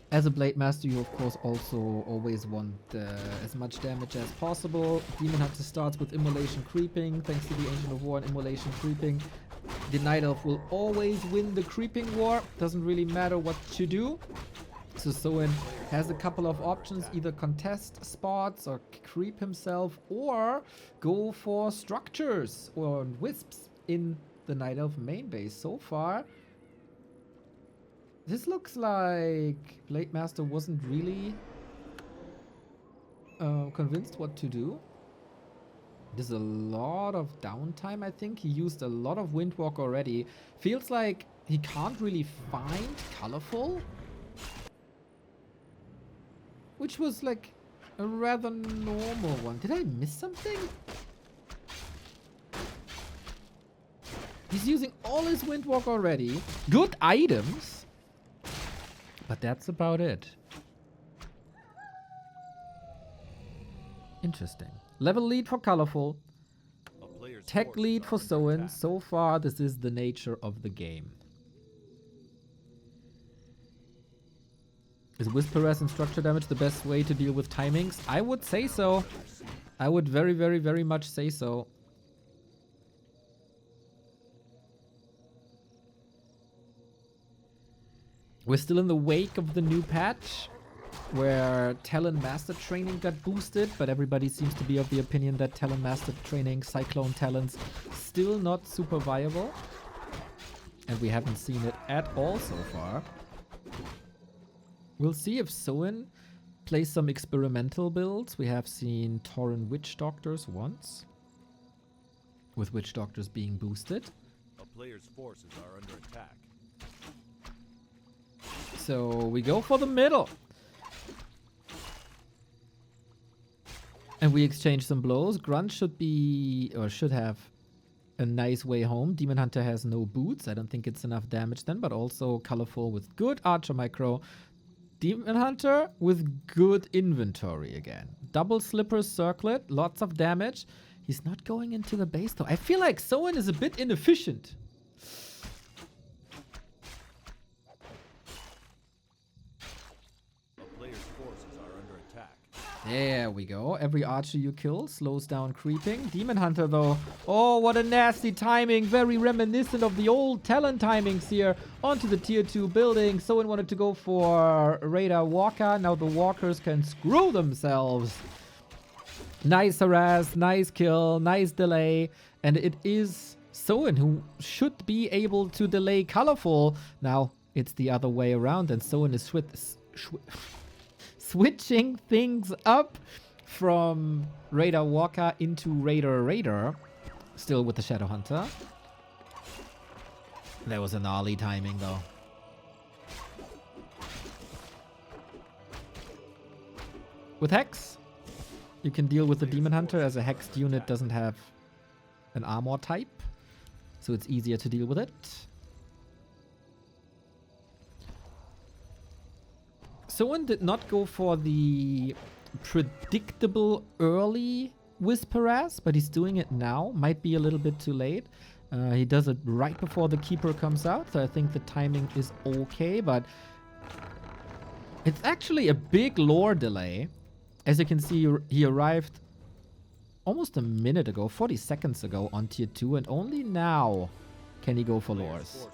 As a Blade Master, you of course also always want as much damage as possible. Demon Hunter starts with Immolation Creeping, thanks to the Ancient of War and Immolation Creeping. The Night Elf will always win the Creeping War, doesn't really matter what you do. So Soin has a couple of options, either contest spots or creep himself, or go for structures or wisps in the Night Elf main base. So far, this looks like Blade Master wasn't really convinced what to do. There's a lot of downtime, I think. He used a lot of Windwalk already. Feels like he can't really find Colorful, which was like a rather normal one. Did I miss something? He's using all his Windwalk already. Good items. But that's about it. Interesting. Level lead for Colorful. Tech lead for Soin. So far, this is the nature of the game. Is Whisper and structure damage the best way to deal with timings? I would say so. I would very, very, very much say so. We're still in the wake of the new patch, where Talon Master Training got boosted, but everybody seems to be of the opinion that Talon Master Training, Cyclone Talons, still not super viable. And we haven't seen it at all so far. We'll see if Soin plays some experimental builds. We have seen Tauren Witch Doctors once, with Witch Doctors being boosted. A player's forces are under attack. So we go for the middle. And we exchange some blows. Grunt should be, or should have, a nice way home. Demon Hunter has no boots. I don't think it's enough damage then, but also Colorful with good Archer Micro. Demon Hunter with good inventory again. Double Slippers Circlet, lots of damage. He's not going into the base though. I feel like Soin is a bit inefficient. There we go. Every archer you kill slows down creeping. Demon Hunter, though. Oh, what a nasty timing. Very reminiscent of the old Talon timings here. Onto the tier 2 building. Someone wanted to go for Raider Walker. Now the walkers can screw themselves. Nice harass, nice kill, nice delay. And it is Soin who should be able to delay Colorful. Now it's the other way around, and Soin is switching things up from Raider Walker into Raider. Still with the Shadow Hunter. That was a gnarly timing though. With Hex, you can deal with the Demon Hunter, as a Hexed unit doesn't have an armor type. So it's easier to deal with it. Soin did not go for the predictable early Whisperas, but he's doing it now. Might be a little bit too late. He does it right before the Keeper comes out, so I think the timing is okay, but it's actually a big lore delay. As you can see, he arrived almost a minute ago, 40 seconds ago on tier 2, and only now can he go for lores.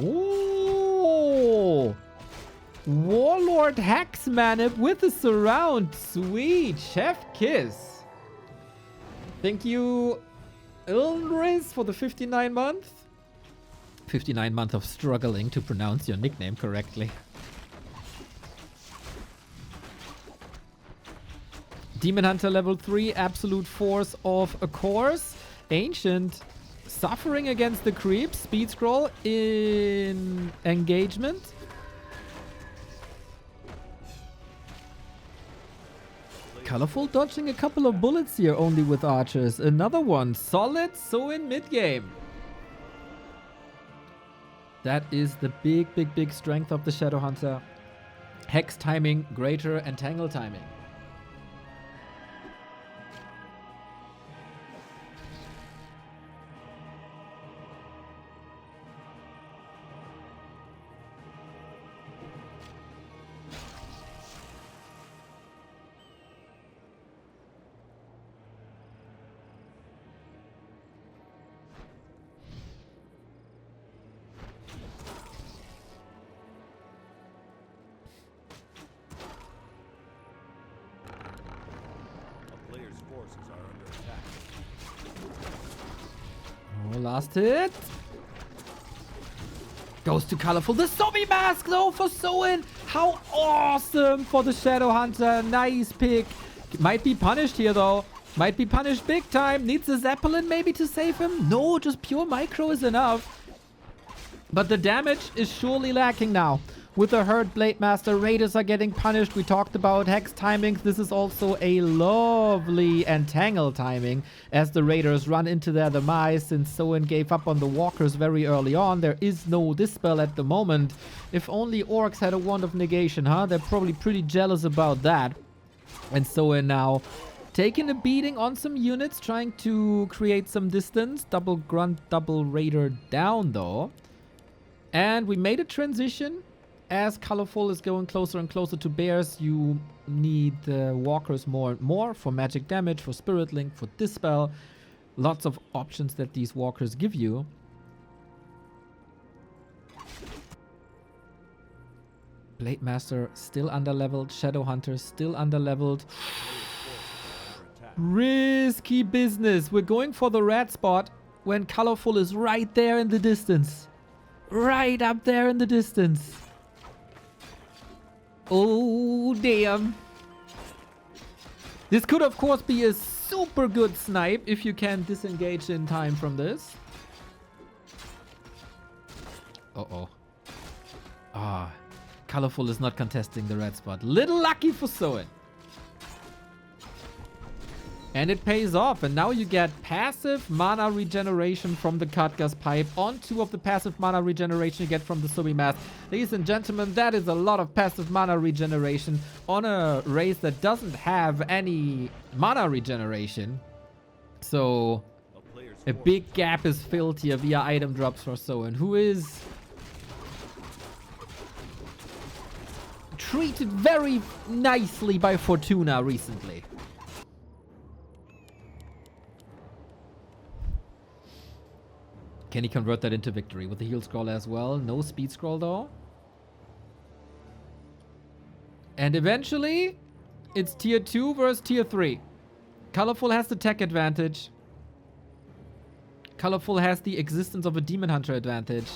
Oh! Warlord Hexmanip with a surround. Sweet. Chef Kiss. Thank you, Ilnriz, for the 59 month. 59 month of struggling to pronounce your nickname correctly. Demon Hunter level 3, absolute force of a course. Ancient suffering against the creeps. Speed scroll in engagement. Colorful dodging a couple of bullets here only with archers. Another one. Solid Soin mid game. That is the big strength of the Shadow Hunter. Hex timing greater and tangle timing. forces are under attack. Oh, last hit. Goes to Colorful. The zombie mask though for Soin. How awesome for the Shadow Hunter. Nice pick. Might be punished here though. Might be punished big time. Needs a Zeppelin maybe to save him. No, just pure micro is enough. But the damage is surely lacking now. With the hurt Blade Master, Raiders are getting punished. We talked about Hex timings. This is also a lovely Entangle timing as the Raiders run into their demise since Soin gave up on the Walkers very early on. There is no Dispel at the moment. If only Orcs had a Wand of Negation, huh? They're probably pretty jealous about that. And Soin now taking a beating on some units, trying to create some distance. Double Grunt, double Raider down though. And we made a transition. As Colorful is going closer and closer to bears, you need walkers more and more for magic damage, for Spirit Link, for Dispel. Lots of options that these walkers give you. Blade Master still underleveled. Shadow Hunter still underleveled. Risky business. We're going for the red spot when Colorful is right there in the distance. Right up there in the distance. Oh, damn. This could, of course, be a super good snipe if you can disengage in time from this. Uh-oh. Ah, Colorful is not contesting the red spot. Little lucky for Soin. And it pays off. And now you get passive mana regeneration from the Khadgar's Pipe on 2 of the passive mana regeneration you get from the Zombie Mask. Ladies and gentlemen, that is a lot of passive mana regeneration on a race that doesn't have any mana regeneration. So a big gap is filled here via item drops for Soin, who is treated very nicely by Fortuna recently. Can he convert that into victory with the heal scroll as well? No speed scroll though. And eventually, it's tier 2 versus tier 3. Colorful has the tech advantage. Colorful has the existence of a Demon Hunter advantage.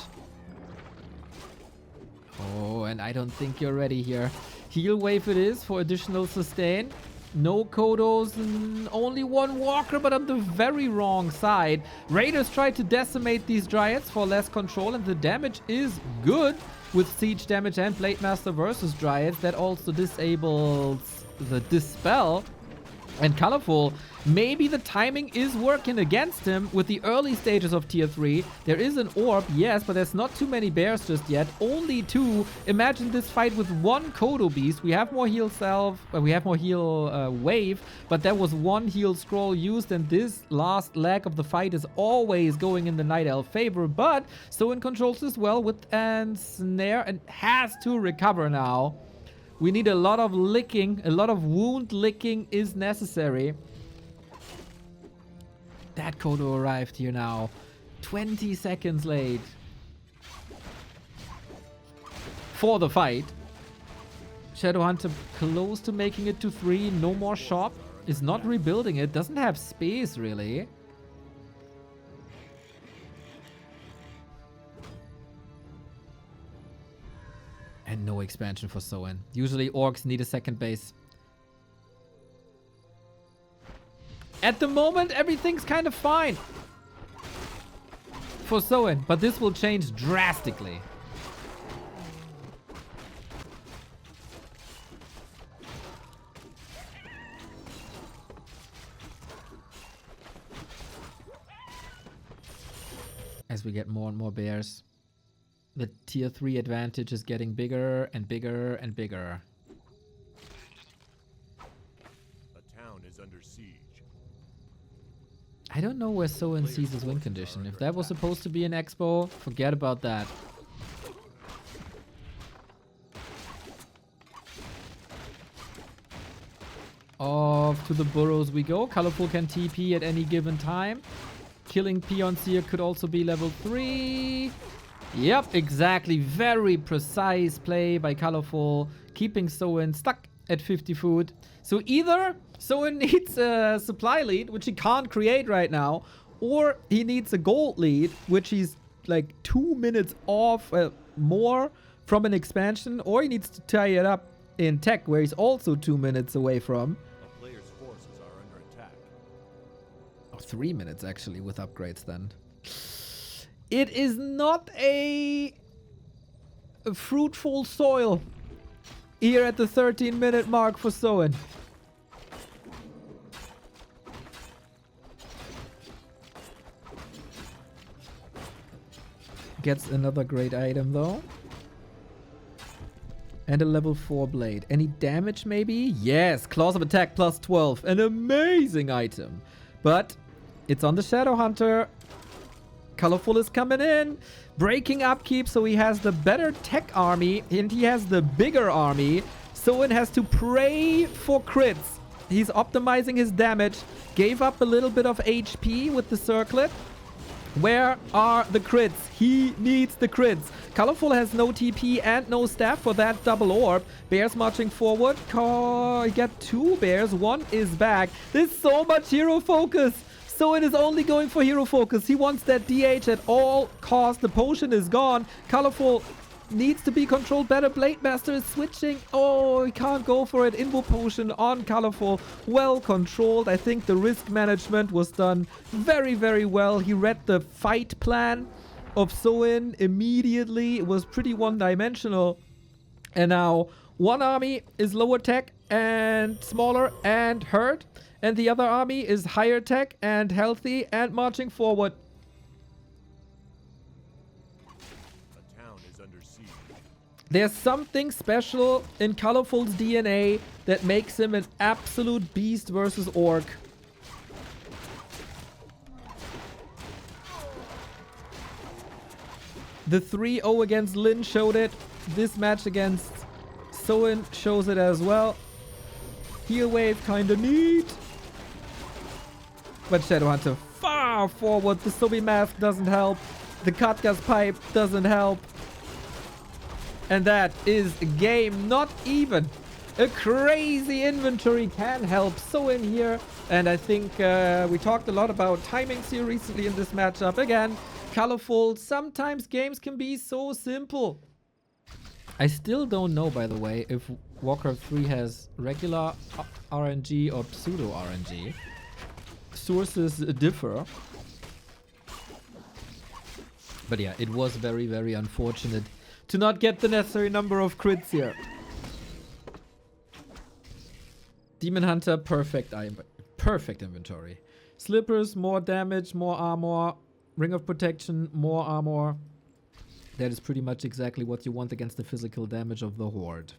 Oh, and I don't think you're ready here. Heal wave it is for additional sustain. No Kodos, only one Walker, but on the very wrong side. Raiders try to decimate these Dryads for less control, and the damage is good with Siege damage and Blade Master versus Dryads. That also disables the Dispel. And Colorful, maybe the timing is working against him with the early stages of tier 3. There is an orb, yes, but there's not too many bears just yet. Only 2. Imagine this fight with 1 Kodo Beast. We have more heal we have more heal wave, but there was 1 heal scroll used, and this last leg of the fight is always going in the Night Elf favor. But Soin controls this well with an snare and has to recover now. We need a lot of licking, a lot of wound licking is necessary. That Kodo arrived here now. 20 seconds late. For the fight. Shadow Hunter close to making it to 3. No more shop. Is not rebuilding it. Doesn't have space really. And no expansion for Soin. Usually orcs need a second base. At the moment, everything's kind of fine for Soin, but this will change drastically. As we get more and more bears. The tier 3 advantage is getting bigger and bigger and bigger. A town is under siege. I don't know where Soin sees his win condition. If that was supposed to be an expo, forget about that. Off to the burrows we go. Colorful can TP at any given time. Killing peons here could also be level 3. Yep, exactly. Very precise play by Colorful, keeping Soin stuck at 50 food. So either So it needs a supply lead, which he can't create right now, or he needs a gold lead, which he's like 2 minutes off more from an expansion, or he needs to tie it up in tech, where he's also 2 minutes away from. A player's forces are under attack. Oh, 3 minutes actually with upgrades then. It is not a fruitful soil here at the 13-minute mark for Soin. Gets another great item though. And a level 4 blade. Any damage maybe? Yes, claws of attack plus 12. An amazing item. But it's on the Shadow Hunter. Colorful is coming in. Breaking upkeep, so he has the better tech army and he has the bigger army. Soin has to pray for crits. He's optimizing his damage. Gave up a little bit of HP with the circlet. Where are the crits? He needs the crits. Colorful has no TP and no staff for that double orb. Bears marching forward. You get 2 bears. 1 is back. There's so much hero focus. Soin is only going for hero focus. He wants that DH at all costs. The potion is gone. Colorful needs to be controlled better. Blade Master is switching. Oh, he can't go for it. Invo potion on Colorful. Well controlled. I think the risk management was done very, very well. He read the fight plan of Soin immediately. It was pretty one-dimensional. And now one army is lower tech and smaller and hurt. And the other army is higher tech and healthy and marching forward. A town is under siege. There's something special in Colorful's DNA that makes him an absolute beast versus Orc. The 3-0 against Lin showed it. This match against Soin shows it as well. Heal wave kinda neat. But Shadowhunter far forward. The Sobi mask doesn't help. The Katga's pipe doesn't help. And that is a game. Not even a crazy inventory can help Soin here. And I think we talked a lot about timings here recently in this matchup. Again, colorful. Sometimes games can be so simple. I still don't know, by the way, if Warcraft 3 has regular RNG or pseudo RNG. Sources differ. But yeah, it was very, very unfortunate to not get the necessary number of crits here. Demon Hunter, perfect inventory. Slippers, more damage, more armor. Ring of Protection, more armor. That is pretty much exactly what you want against the physical damage of the Horde.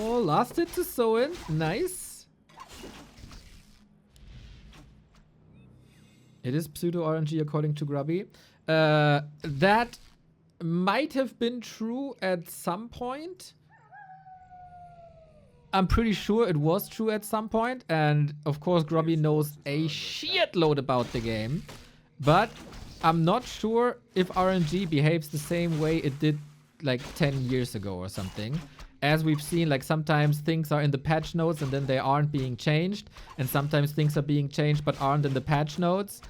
Oh, last hit to Soin. Nice. It is pseudo RNG according to Grubby. That might have been true at some point. I'm pretty sure it was true at some point. And of course, Grubby knows a shitload about the game. But I'm not sure if RNG behaves the same way it did like 10 years ago or something. As we've seen, like sometimes things are in the patch notes and then they aren't being changed. And sometimes things are being changed but aren't in the patch notes.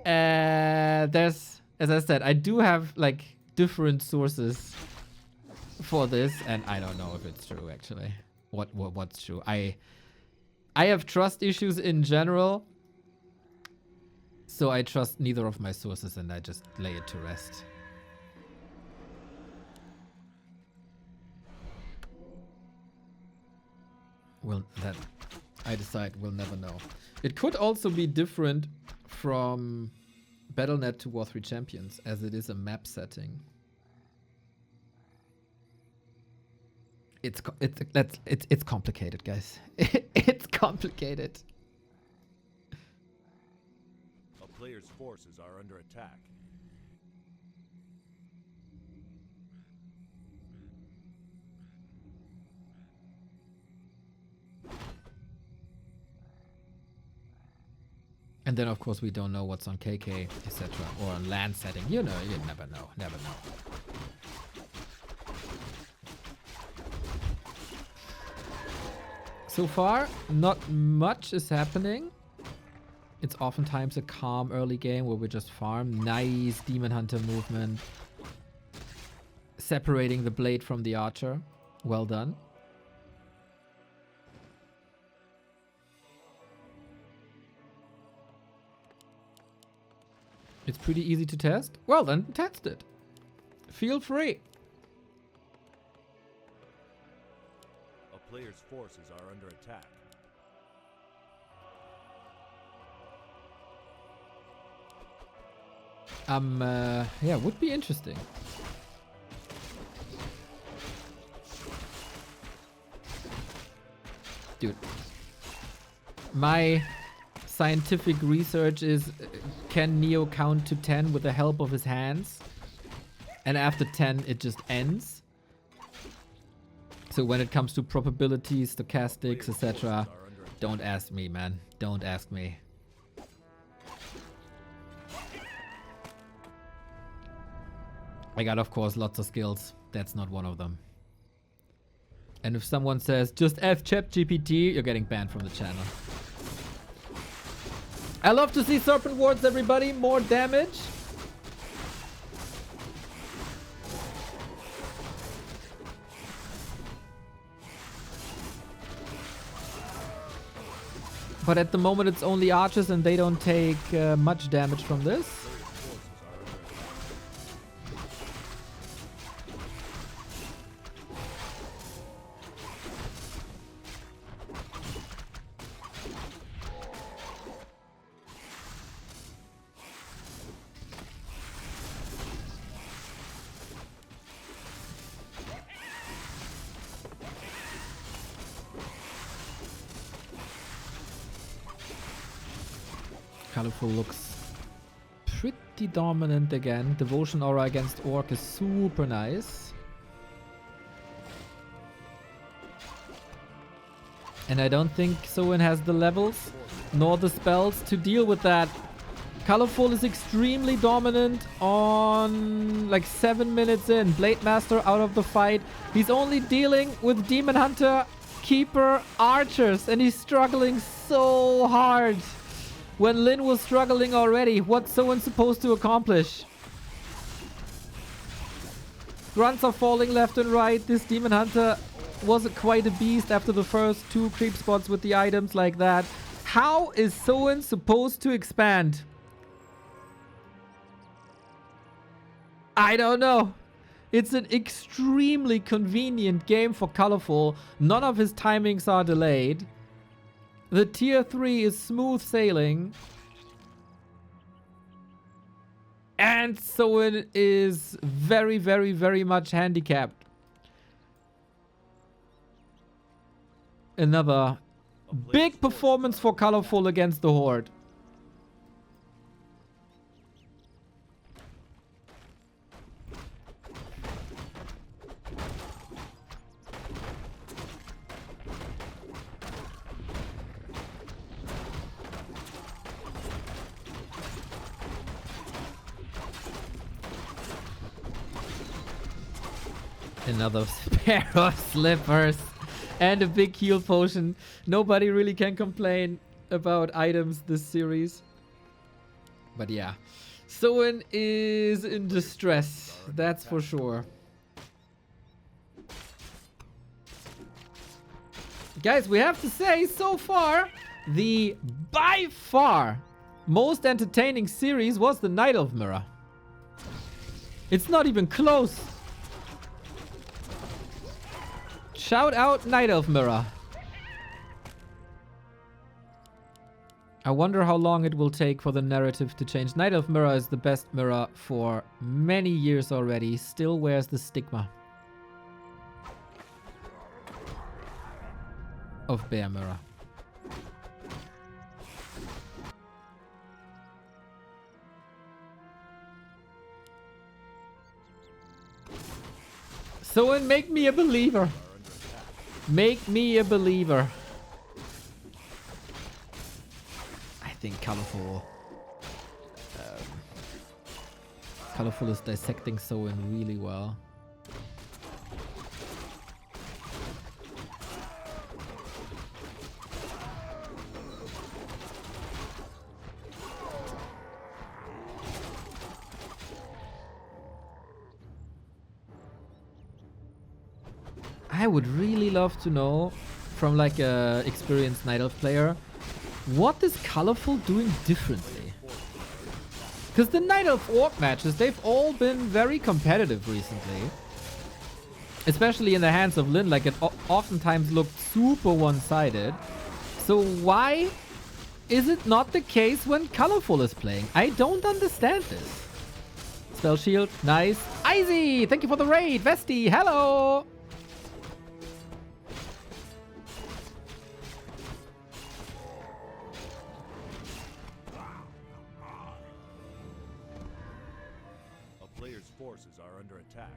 There's, as I said, I do have like different sources for this, and I don't know if it's true actually. What's true? I have trust issues in general, so I trust neither of my sources, and I just lay it to rest. Well, that I decide we'll never know. It could also be different from Battle.net to War 3 Champions, as it is a map setting. It's complicated, guys. It's complicated. A player's forces are under attack. And then, of course, we don't know what's on KK, etc. Or on land setting. You know, you never know. Never know. So far, not much is happening. It's oftentimes a calm early game where we just farm. Nice Demon Hunter movement. Separating the blade from the archer. Well done. It's pretty easy to test. Well then, test it. Feel free. A player's forces are under attack. Yeah, would be interesting. Dude. My scientific research is, can Neo count to 10 with the help of his hands? And after 10, it just ends. So when it comes to probabilities, stochastics, etc., don't ask me, man. Don't ask me. I got, of course, lots of skills. That's not one of them. And if someone says, just F ChatGPT, you're getting banned from the channel. I love to see Serpent Wards, everybody. More damage. But at the moment, it's only archers and they don't take much damage from this. Colorful looks pretty dominant again. Devotion aura against Orc is super nice. And I don't think Soin has the levels nor the spells to deal with that. Colorful is extremely dominant on like 7 minutes in. Blade Master out of the fight. He's only dealing with Demon Hunter, Keeper, Archers, and he's struggling so hard. When Lin was struggling already, what's Soin supposed to accomplish? Grunts are falling left and right. This Demon Hunter was quite a beast after the first 2 creep spots with the items like that. How is Soin supposed to expand? I don't know. It's an extremely convenient game for Colorful. None of his timings are delayed. The tier 3 is smooth sailing. And Soin is very, very, very much handicapped. Another big performance for Colorful against the Horde. Another pair of slippers and a big heal potion. Nobody really can complain about items this series. But yeah, Soin is in distress, that's for sure. Guys, we have to say, so far, the by far most entertaining series was the Night Elf Mirror. It's not even close. Shout out Night Elf Mirror. I wonder how long it will take for the narrative to change. Night Elf Mirror is the best mirror for many years already. Still wears the stigma of Bear Mirror. Soin, make me a believer. Make me a believer. I think Colorful is dissecting Soin really well. I would really love to know from like a experienced Night Elf player, what is Colorful doing differently? Because the Night Elf Orc matches, they've all been very competitive recently. Especially in the hands of Lin, like it oftentimes looked super one-sided. So why is it not the case when Colorful is playing? I don't understand this. Spell shield, nice. Izzy, thank you for the raid. Vesti, hello. Forces are under attack.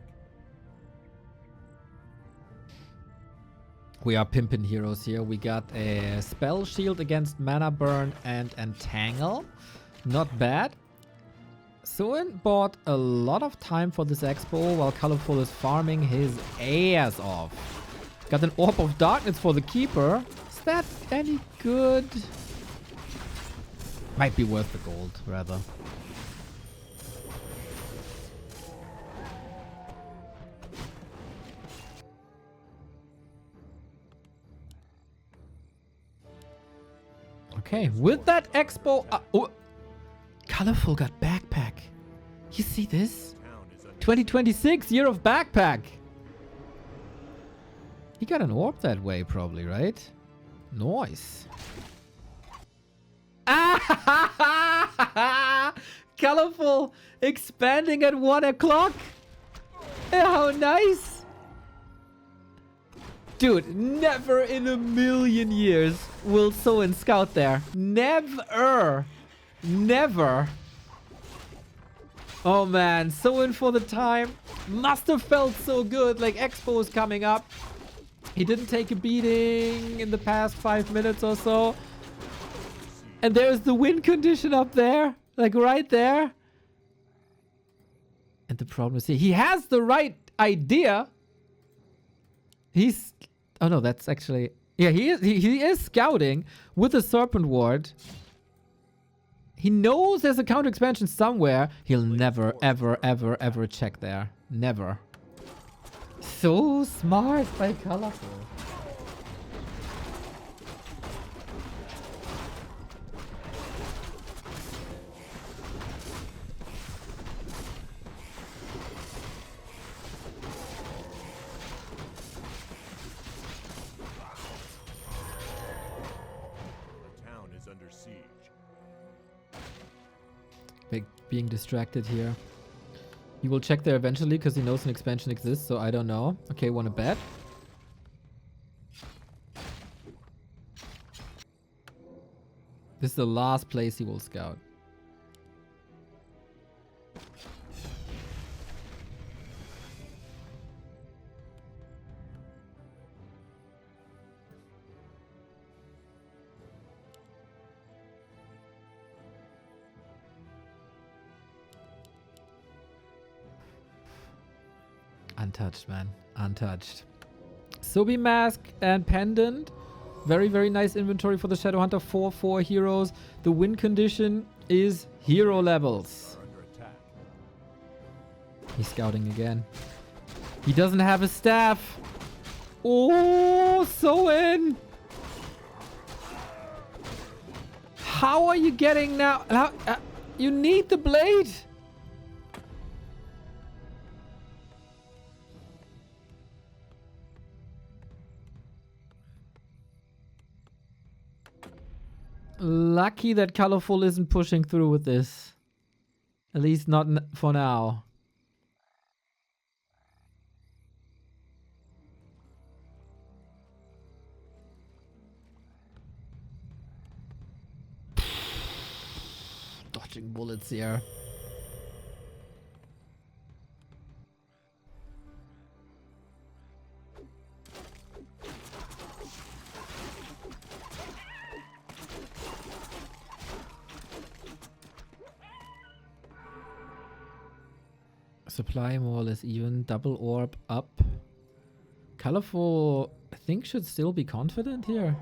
We are pimping heroes here. We got a spell shield against mana burn and entangle. Not bad. Soin bought a lot of time for this expo while Colorful is farming his ass off. Got an Orb of Darkness for the Keeper. Is that any good? Might be worth the gold, rather. Okay, with that expo... oh, Colorful got backpack. You see this? 2026, year of backpack. He got an orb that way probably, right? Nice. Ah! Colorful expanding at 1 o'clock. How nice. Dude, never in a million years will Soin scout there. Never. Never. Oh man, Soin for the time. Must have felt so good. Like, Expo is coming up. He didn't take a beating in the past 5 minutes or so. And there's the win condition up there. Like, right there. And the problem is he has the right idea. He's... Oh no, that's actually... Yeah, he is scouting with a Serpent Ward. He knows there's a counter expansion somewhere. He'll never, ever, ever, ever check there. Never. So smart by Colorful. Being distracted here. He will check there eventually because he knows an expansion exists, so I don't know. Okay, wanna bet? This is the last place he will scout. Untouched, man. Untouched. Sobi Mask and Pendant. Very, very nice inventory for the Shadowhunter. 4/4 heroes. The win condition is hero levels. He's scouting again. He doesn't have a staff. Oh, Soin. How are you getting now? You need the blade. Lucky that Colorful isn't pushing through with this. At least not for now. Dodging bullets here. Supply more or less even. Double orb up. Colorful, I think, should still be confident here.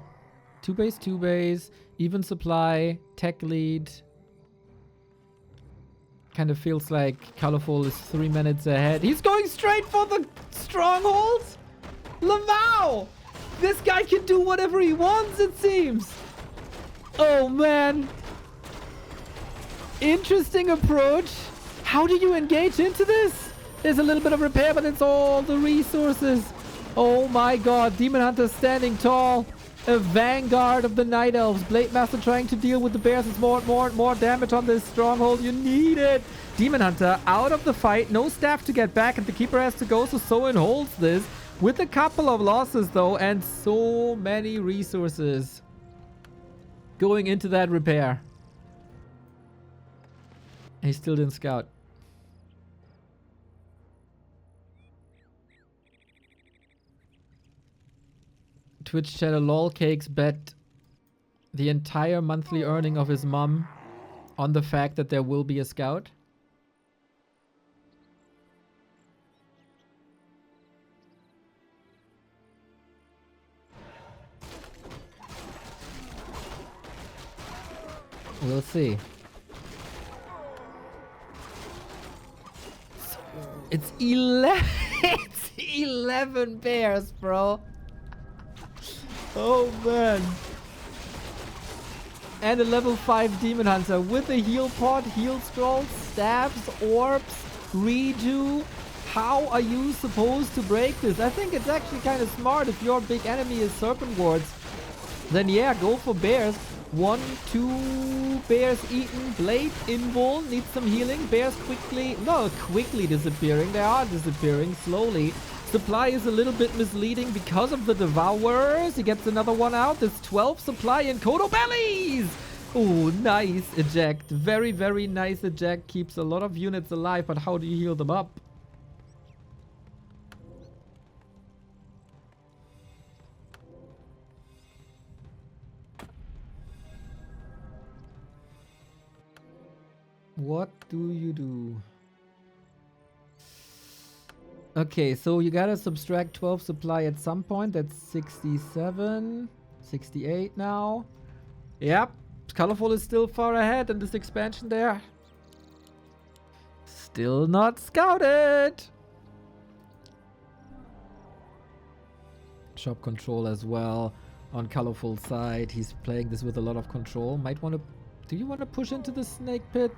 2 base, even supply, tech lead. Kind of feels like Colorful is 3 minutes ahead. He's going straight for the strongholds? Lamau! This guy can do whatever he wants, it seems. Oh, man. Interesting approach. How do you engage into this? There's a little bit of repair, but it's all the resources. Oh my god. Demon Hunter standing tall. A vanguard of the Night Elves. Blade Master trying to deal with the bears. It's more damage on this stronghold. You need it. Demon Hunter out of the fight. No staff to get back, and the Keeper has to go, so Soin holds this. With a couple of losses, though, and so many resources going into that repair. He still didn't scout. Twitch chat, lol cakes bet the entire monthly earning of his mom on the fact that there will be a scout. We'll see. It's 11. It's 11 bears, bro. Oh man. And a level 5 Demon Hunter with a heal pot, heal scrolls, stabs, orbs, redo. How are you supposed to break this? I think it's actually kind of smart. If your big enemy is Serpent Wards, then yeah, go for bears. 1, 2 bears eaten. Blade invul needs some healing. Bears quickly disappearing. They are disappearing slowly. Supply is a little bit misleading because of the Devourers. He gets another one out. There's 12 supply in Kodo Bellies. Oh, nice eject. Very, very nice eject. Keeps a lot of units alive, but how do you heal them up? What do you do? Okay, so you gotta subtract 12 supply at some point. That's 67, 68 now. Yep, Colorful is still far ahead in this expansion there. Still not scouted. Shop control as well on Colorful side. He's playing this with a lot of control. Might want to... Do you want to push into the snake pit?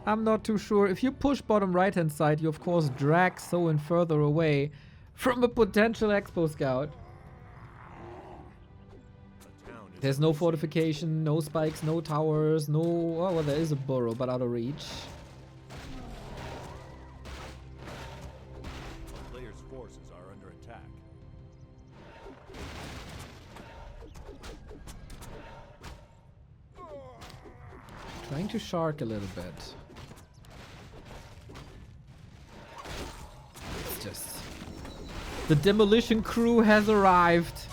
I'm not too sure. If you push bottom right hand side, you of course drag Soin further away from a potential Expo Scout. There's no fortification, no spikes, no towers, no... Oh, well, there is a burrow, but out of reach. The player's forces are under attack. Trying to shark a little bit. It's just... The demolition crew has arrived.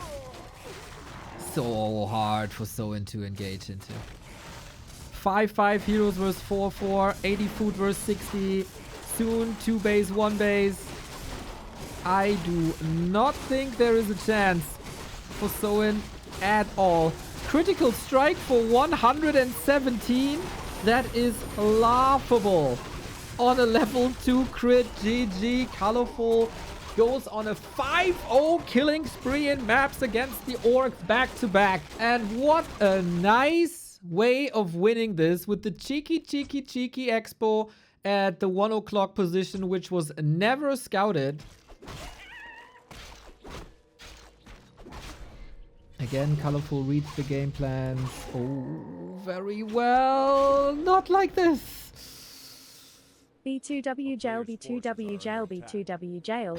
So hard for Soin to engage into. 5-5 heroes versus 4-4. 80 food versus 60. Soon 2 base, 1 base. I do not think there is a chance for Soin at all. Critical strike for 117. That is laughable. On a level 2 crit, GG. Colorful goes on a 5-0 killing spree in maps against the Orcs back-to-back. And what a nice way of winning this with the cheeky expo at the 1 o'clock position, which was never scouted. Again, Colorful reads the game plans. Oh, very well. Not like this. B2W jail, B2W jail, B2W jail.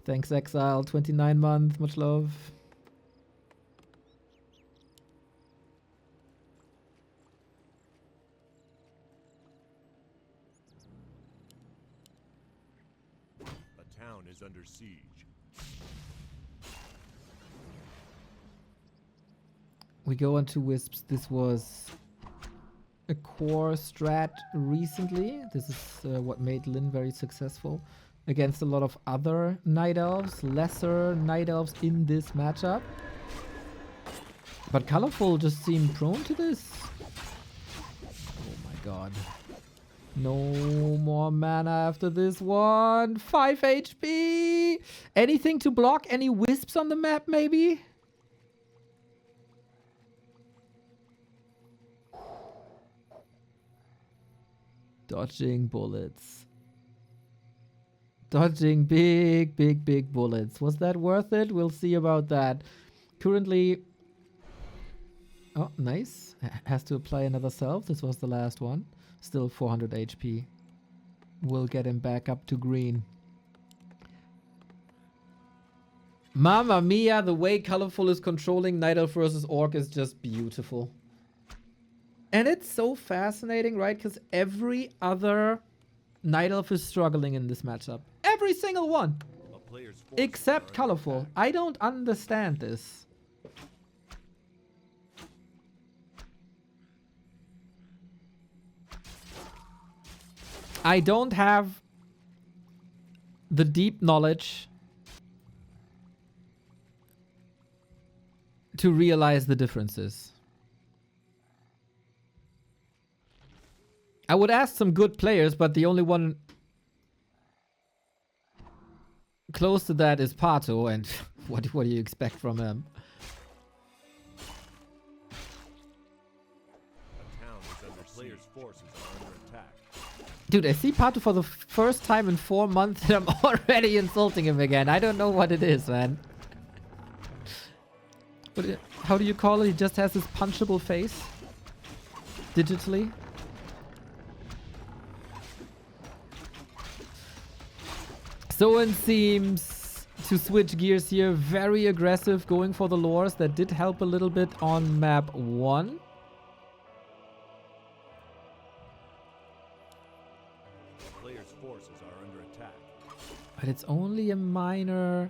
Thanks, Exile. 29 months. Much love. A town is under siege. We go on to Wisps. This was a core strat recently. This is what made Lin very successful against a lot of other Night Elves, lesser Night Elves in this matchup. But Colorful just seemed prone to this. Oh my god. No more mana after this one. 5 HP. Anything to block? Any wisps on the map maybe? Dodging bullets. Dodging big bullets. Was that worth it? We'll see about that. Currently... Oh, nice. Has to apply another self. This was the last one. Still 400 HP. We'll get him back up to green. Mamma mia, the way Colorful is controlling Night Elf versus Orc is just beautiful. And it's so fascinating, right? Because every other Night Elf is struggling in this matchup. Every single one. Except Colorful. I don't understand this. I don't have the deep knowledge to realize the differences. I would ask some good players, but the only one close to that is Pato, and what do you expect from him? A town is under players' forces are under attack. Dude, I see Pato for the first time in 4 months and I'm already insulting him again. I don't know what it is, man. How do you call it? He just has this punchable face. Digitally. Soin seems to switch gears here. Very aggressive, going for the lures. That did help a little bit on map 1. But it's only a minor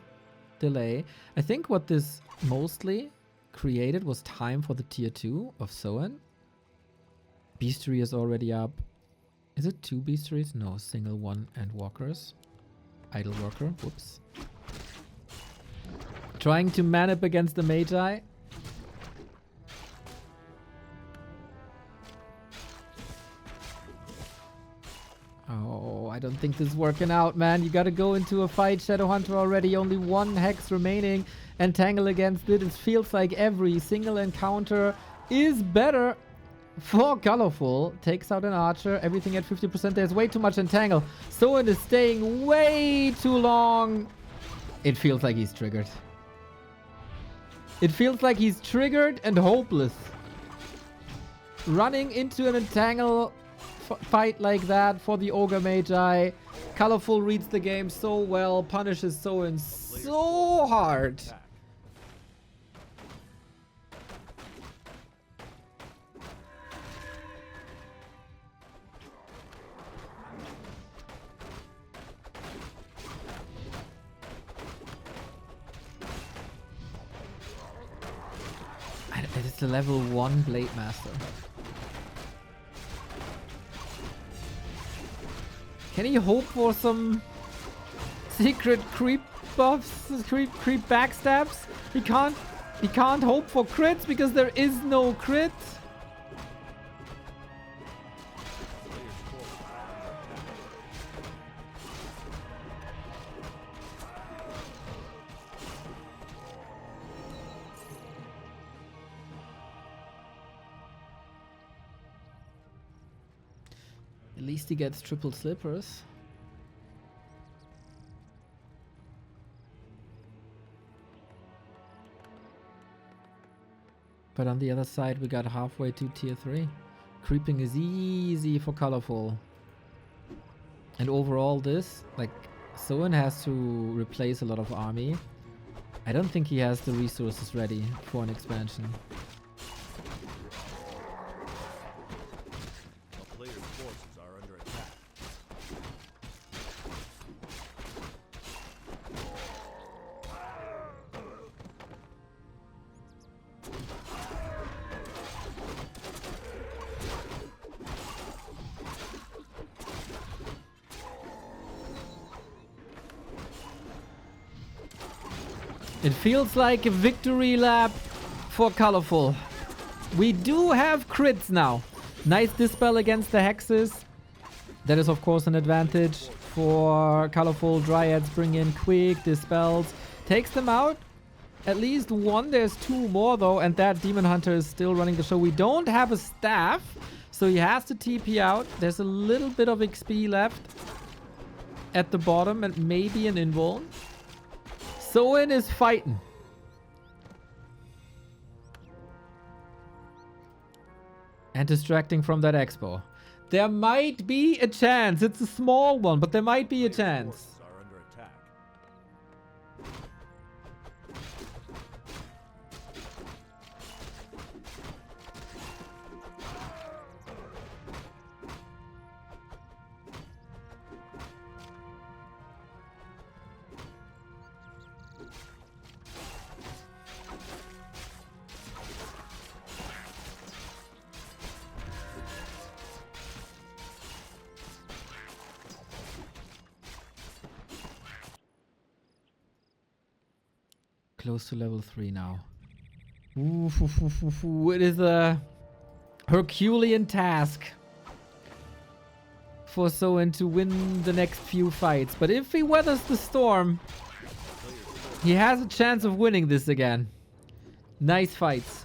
delay. I think what this mostly created was time for the tier 2 of Soin. Beastery is already up. Is it 2 Beasteries? No, single one and walkers. Idle worker. Whoops. Trying to man up against the Magi. Oh, I don't think this is working out, man. You gotta go into a fight. Shadowhunter already. Only 1 hex remaining. Entangle against it. It feels like every single encounter is better for Colorful. Takes out an archer. Everything at 50%. There's way too much entangle. Soin is staying way too long. It feels like he's triggered. It feels like he's triggered and hopeless. Running into an entangle fight like that for the Ogre Magi. Colorful reads the game so well, punishes Soin so hard. It's a level 1 Blade Master. Can he hope for some secret creep buffs, creep backstabs? He can't hope for crits because there is no crit. At least he gets triple slippers. But on the other side, we got halfway to tier 3. Creeping is easy for Colorful. And overall this, like, Soin has to replace a lot of army. I don't think he has the resources ready for an expansion. It feels like a victory lap for Colorful. We do have crits now. Nice dispel against the hexes. That is, of course, an advantage for Colorful. Dryads bring in quick dispels. Takes them out. At least one. There's two more, though. And that Demon Hunter is still running the show. We don't have a staff, so he has to TP out. There's a little bit of XP left at the bottom and maybe an invuln. Soin is fighting. And distracting from that expo. There might be a chance. It's a small one, but there might be a chance. Close to level 3 now. It is a Herculean task for Soin to win the next few fights. But if he weathers the storm, he has a chance of winning this again. Nice fights.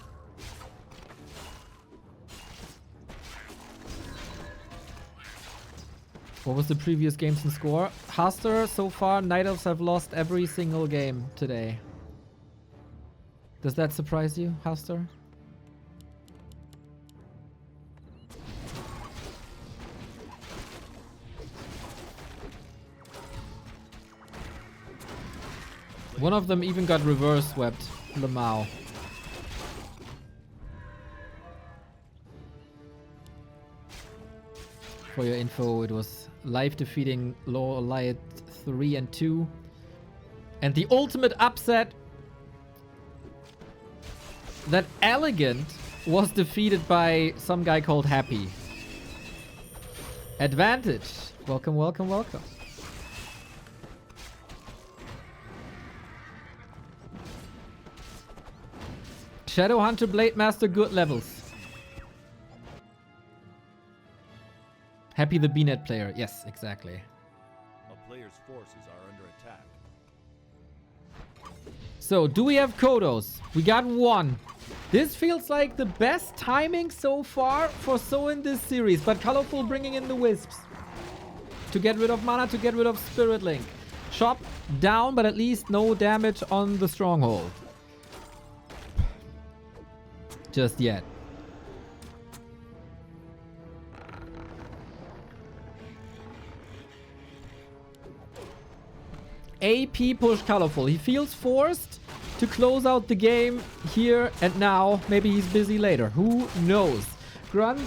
What was the previous games and score? Haster, so far, Night Elves have lost every single game today. Does that surprise you, Haster? One of them even got reverse swept, Lamau. For your info, it was live defeating Law Allied 3 and 2. And the ultimate upset, that Elegant was defeated by some guy called Happy. Advantage. Welcome, welcome, welcome. Shadow Hunter, Blade Master, good levels. Happy the BNet player. Yes, exactly. A player's forces are under attack. So, do we have Kodos? We got one. This feels like the best timing so far for Soin this series, but Colorful bringing in the Wisps to get rid of mana, to get rid of Spirit Link. Chop down, but at least no damage on the Stronghold. Just yet. AP push Colorful. He feels forced to close out the game here and now. Maybe he's busy later. Who knows? Grunt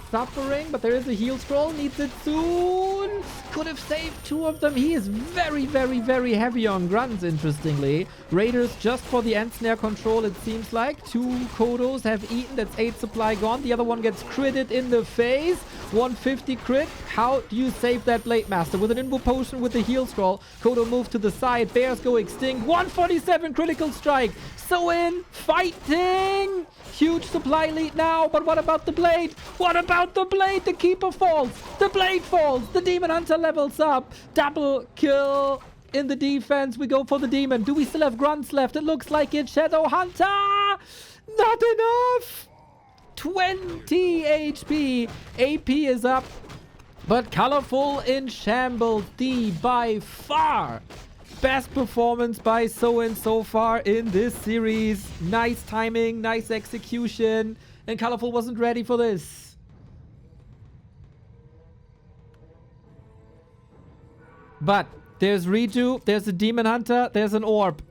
suffering, but there is a heal scroll. Needs it soon. Could have saved two of them. He is very, very, very heavy on grunts, interestingly. Raiders just for the end snare control, it seems like. Two Kodos have eaten. That's 8 supply gone. The other one gets critted in the face. 150 crit. How do you save that Blade Master? With an Invo Potion with the heal scroll. Kodo move to the side. Bears go extinct. 147 critical strike. Soin fighting. Huge supply lead now. But what about the Blade? What about the Blade? The Keeper falls. The Blade falls. The Demon Hunter levels up. Double kill in the defense. We go for the Demon. Do we still have grunts left? It looks like it. Shadow Hunter. Not enough. 20 HP. AP is up. But Colorful in shambles. The by far best performance by Soin so far in this series. Nice timing, nice execution. And Colorful wasn't ready for this. But there's Reju, there's a Demon Hunter, there's an Orb.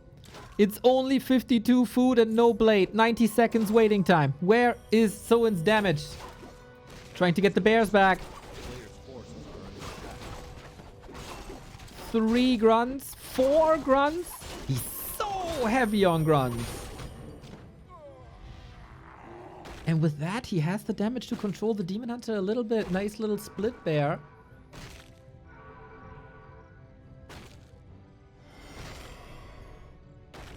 It's only 52 food and no blade. 90 seconds waiting time. Where is Soin's damage? Trying to get the bears back. 3 grunts, 4 grunts. He's so heavy on grunts. And with that, he has the damage to control the Demon Hunter a little bit. Nice little split there.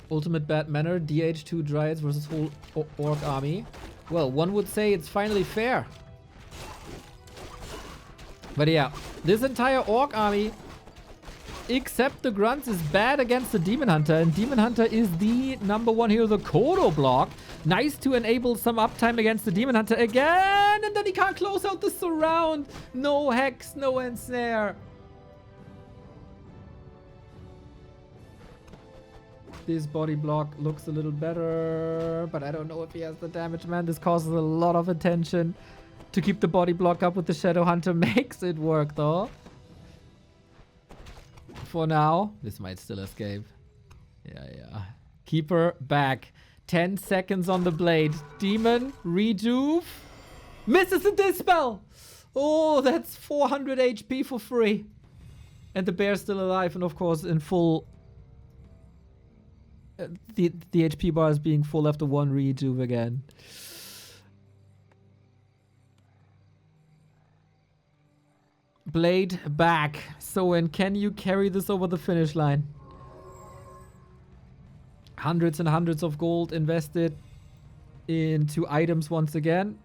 Ultimate bad manner, DH2 Dryads versus whole Orc army. Well, one would say it's finally fair. But yeah, this entire Orc army, except the Grunts, is bad against the Demon Hunter. And Demon Hunter is the #1 hero, the Kodo block. Nice to enable some uptime against the Demon Hunter again. And then he can't close out the surround. No Hex, no Ensnare. This body block looks a little better, but I don't know if he has the damage, man. This causes a lot of attention. To keep the body block up with the Shadow Hunter makes it work, though. For now, this might still escape. Yeah. Keeper back. 10 seconds on the blade. Demon, rejuve. Misses the Dispel! Oh, that's 400 HP for free. And the bear's still alive and, of course, in full... the HP bar is being full after one rejuve again. Blade back. Soin, can you carry this over the finish line? Hundreds and hundreds of gold invested into items once again.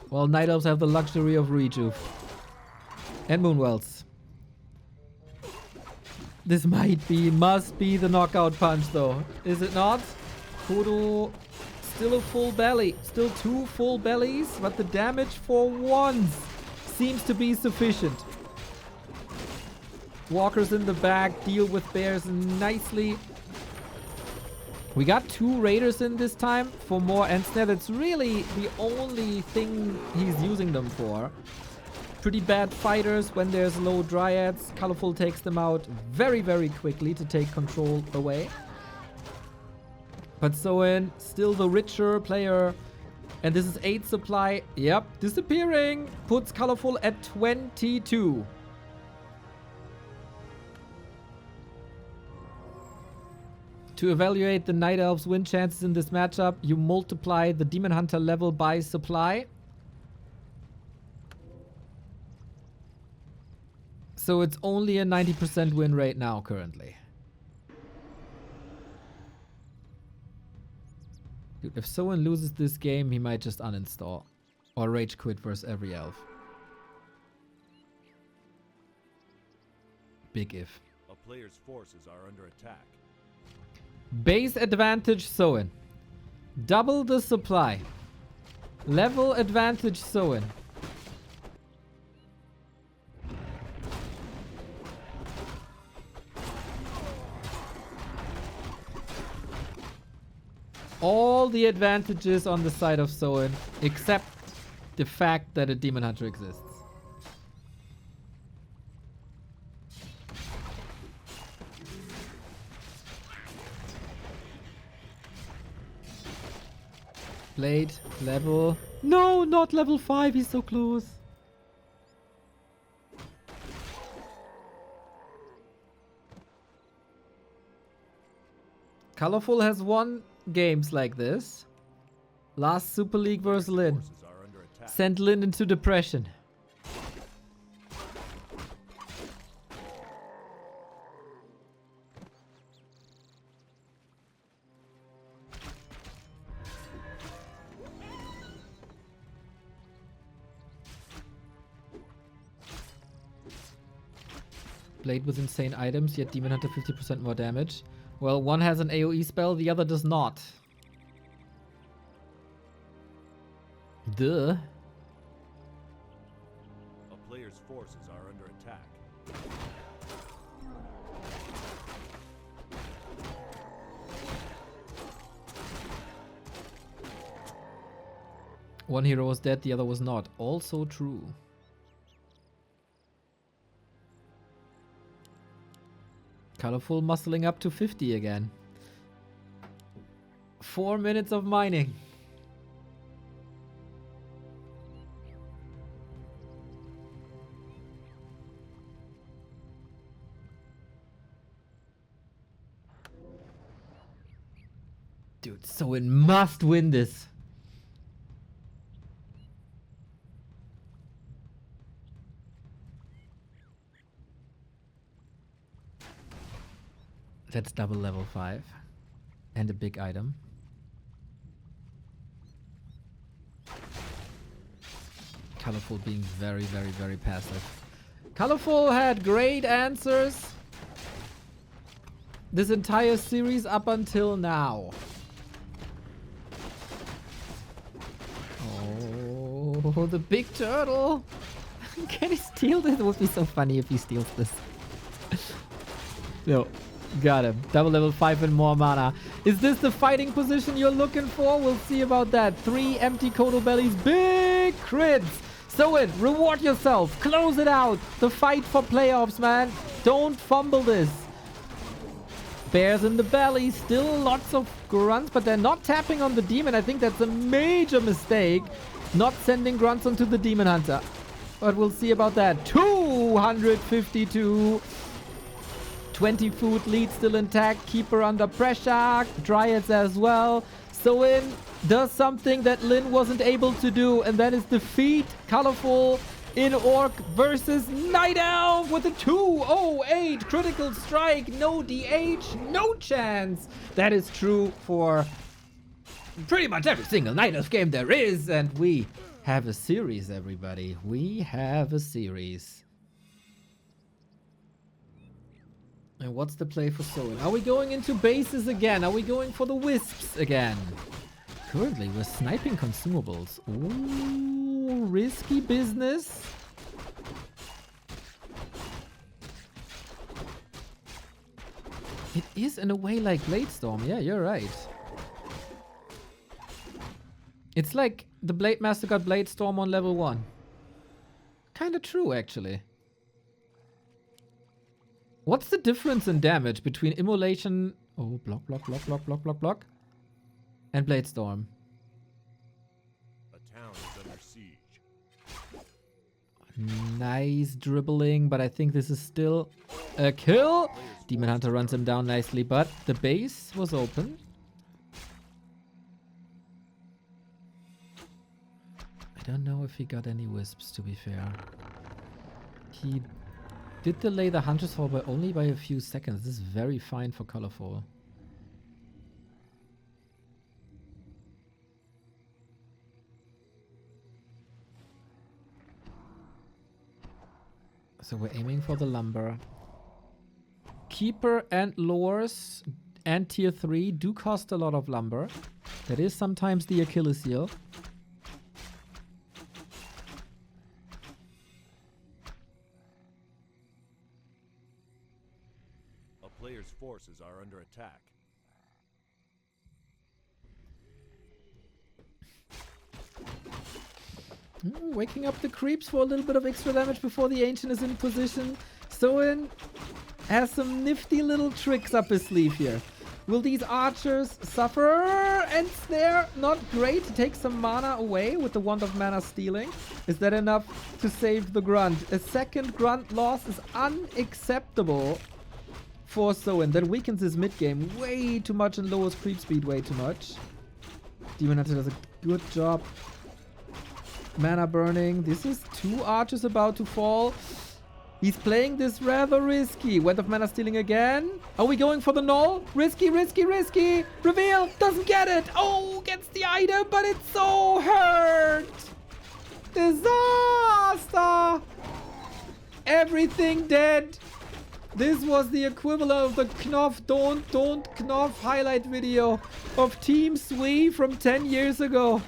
Well, Night Elves have the luxury of rejuve. And Moonwells. This must be the knockout punch though. Is it not? Kodo, still a full belly. Still 2 full bellies, but the damage for once seems to be sufficient. Walkers in the back deal with bears nicely. We got 2 raiders in this time for more Ensnare. That's really the only thing he's using them for. Pretty bad fighters when there's low dryads. Colorful takes them out very, very quickly to take control away. But Soin, still the richer player. And this is 8 supply. Yep, disappearing. Puts Colorful at 22. To evaluate the Night Elves' win chances in this matchup, you multiply the Demon Hunter level by supply. So it's only a 90% win rate now currently. Dude, if Soin loses this game, he might just uninstall. Or rage quit versus every elf. Big if. A player's forces are under attack. Base advantage Soin. Double the supply. Level advantage Soin. All the advantages on the side of Soin, except the fact that a Demon Hunter exists. Blade, level... No, not level 5, he's so close. Colorful has won games like this. Last Super League versus Lin. Sent Lin into depression. Blade with insane items, yet Demon Hunter 50% more damage. Well, one has an AoE spell, the other does not. Duh. A player's forces are under attack. One hero was dead, the other was not. Also true. Colorful muscling up to 50 again. 4 minutes of mining. Dude, so it must win this. That's double level 5. And a big item. Colorful being very, very, very passive. Colorful had great answers this entire series up until now. Oh, the big turtle. Can he steal this? It would be so funny if he steals this. No, got him. Double level 5 and more mana. Is this the fighting position you're looking for? We'll see about that. 3 empty Kodo bellies. Big crits. Soin, reward yourself. Close it out. The fight for playoffs, man. Don't fumble this. Bears in the belly. Still lots of grunts, but they're not tapping on the demon. I think that's a major mistake. Not sending grunts onto the demon hunter. But we'll see about that. 252. 20 food lead still intact. Keeper under pressure. Dryads as well. Soin does something that Lin wasn't able to do, and that is defeat Colorful in Orc versus Night Elf with a 208 critical strike. No DH, no chance. That is true for pretty much every single Night Elf game there is, and we have a series, everybody. We have a series. And what's the play for Soin? Are we going into bases again? Are we going for the wisps again? Currently, we're sniping consumables. Ooh, risky business. It is in a way like Bladestorm. Yeah, you're right. It's like the Blade Master got Bladestorm on level 1. Kinda true, actually. What's the difference in damage between Immolation... Oh, block, and Bladestorm? A town is under siege. Nice dribbling, but I think this is still a kill. Demon Hunter runs him down nicely, but the base was open. I don't know if he got any wisps, to be fair. He did delay the Hunter's Fall by only by a few seconds. This is very fine for Colorful. So we're aiming for the lumber. Keeper and lures and tier 3 do cost a lot of lumber. That is sometimes the Achilles heel. A player's forces are under attack. Waking up the creeps for a little bit of extra damage before the Ancient is in position. Soin has some nifty little tricks up his sleeve here. Will these archers suffer? And Snare, not great. He takes some mana away with the Wand of Mana stealing. Is that enough to save the grunt? A second grunt loss is unacceptable for Soin. That weakens his mid game way too much and lowers creep speed way too much. Demon Hunter does a good job. Mana burning. This is 2 archers about to fall. He's playing this rather risky. Wand of Mana stealing again. Are we going for the null? Risky, risky, risky. Reveal. Doesn't get it. Oh, gets the item, but it's so hurt. Disaster. Everything dead. This was the equivalent of the Knopf don't Knopf highlight video of Team Sui from 10 years ago.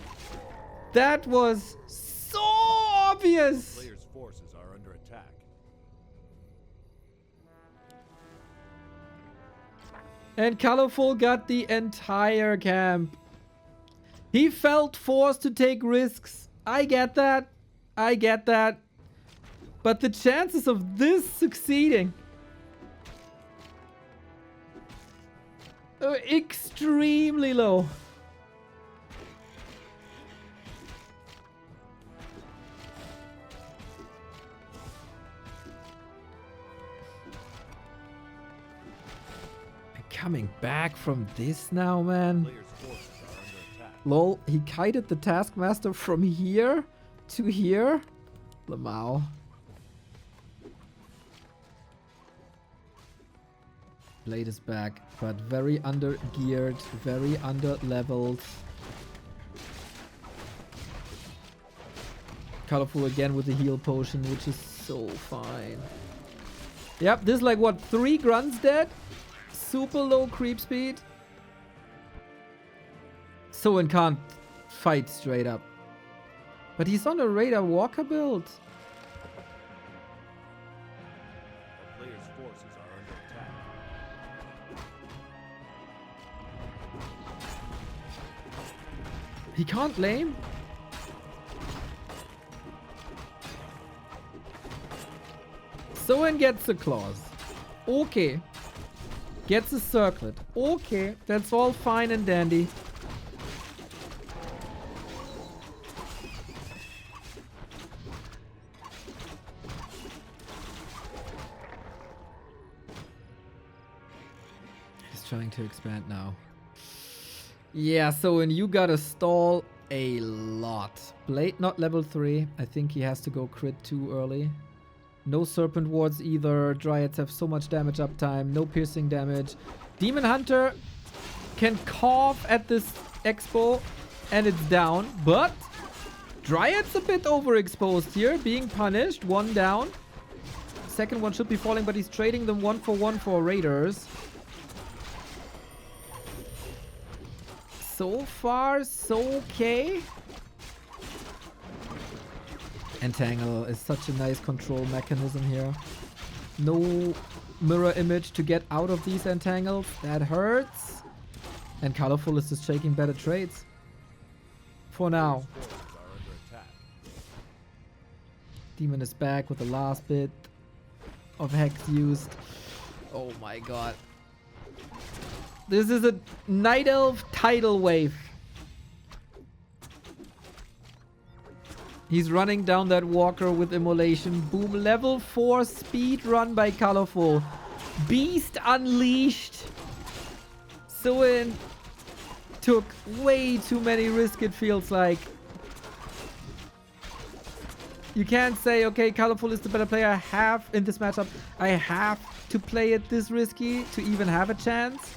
That was so obvious. Player's forces are under attack. And Colorful got the entire camp. He felt forced to take risks. I get that. I get that. But the chances of this succeeding are extremely low. Coming back from this now, man. Player's forces are under attack. Lol, he kited the Taskmaster from here to here. Lamau. Blade is back, but very under-geared, very under-leveled. Colorful again with the heal potion, which is so fine. Yep, this is like, what, 3 grunts dead? Super low creep speed. Soin can't fight straight up. But he's on a Raider Walker build. A player's forces are under attack. He can't lame? Soin gets the claws. Okay. Gets a circlet. Okay. That's all fine and dandy. He's trying to expand now. Yeah, Soin, you gotta stall a lot. Blade not level 3. I think he has to go crit too early. No Serpent Wards either. Dryads have so much damage uptime. No piercing damage. Demon Hunter can cough at this expo and it's down. But Dryad's a bit overexposed here. Being punished. 1 down. Second one should be falling, but he's trading them 1-for-1 for Raiders. So far, so okay. Entangle is such a nice control mechanism here. No mirror image to get out of these entangles. That hurts. And Colorful is just taking better trades. For now. Demon is back with the last bit of Hex used. Oh my god. This is a Night Elf tidal wave. He's running down that walker with immolation. Boom. Level 4 speed run by Colorful. Beast unleashed. Soin took way too many risks, it feels like. You can't say, okay, Colorful is the better player. I have, in this matchup, I have to play it this risky to even have a chance.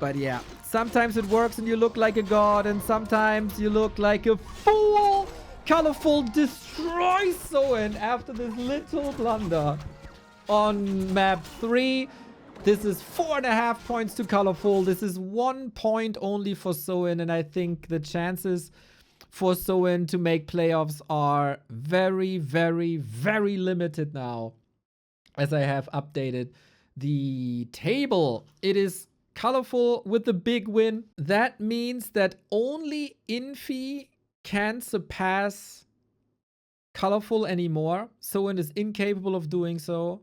But yeah, sometimes it works and you look like a god, and sometimes you look like a fool. Colorful destroys Soin after this little blunder on map 3. This is 4.5 points to Colorful. This is 1 point only for Soin, and I think the chances for Soin to make playoffs are very, very, very limited now, as I have updated the table. It is Colorful with the big win. That means that only Infi can surpass Colorful anymore. Soin is incapable of doing so.